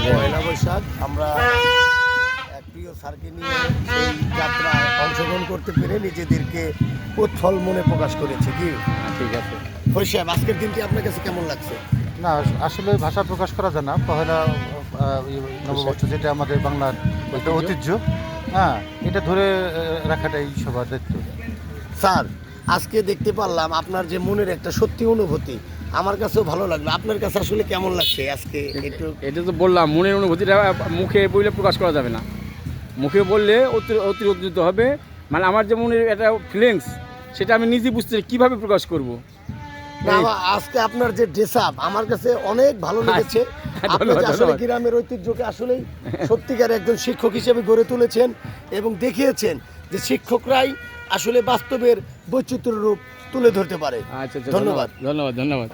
পয়লা বৈশাখ আমরা প্রিয় স্যারকে নিয়ে সেই যাত্রায় অংশগ্রহণ করতে পেরে নিজেদেরকে উৎফল মনে প্রকাশ করেছি। কি ঠিক আছে ফরিদ সাহেব, আজকের দিনটি আপনার কাছে কেমন লাগছে? না, আসলে ভাষা প্রকাশ করা যায় না। পহেলা নববর্ষ যেটা আমাদের বাংলার একটা ঐতিহ্য, হ্যাঁ, এটা ধরে রাখাটাই সবার দায়িত্ব। স্যার, আজকে দেখতে পারলাম আপনার যে মনের একটা সত্যি অনুভূতি, আমার কাছেও ভালো লাগলো। আপনার কাছে আসলে কেমন লাগছে আজকে? একটু এটা তো বললাম, মনের অনুভূতিটা মুখে বললে প্রকাশ করা যাবে না, মুখে বললে অতিরিক্ত হবে। মানে আমার যে মনের একটা ফিলিংস, সেটা আমি নিজে বুঝতে কীভাবে প্রকাশ করব। আজকে আপনার যে ড্রেস আপ আমার কাছে অনেক ভালো লেগেছে। আপনি আসলে গ্রামের ঐতিহ্যকে আসলেই সত্যিকার একজন শিক্ষক হিসেবে গড়ে তুলেছেন এবং দেখিয়েছেন যে শিক্ষকরাই আসলে বাস্তবের বৈচিত্র্য রূপ তুলে ধরতে পারে। আচ্ছা, ধন্যবাদ। ধন্যবাদ।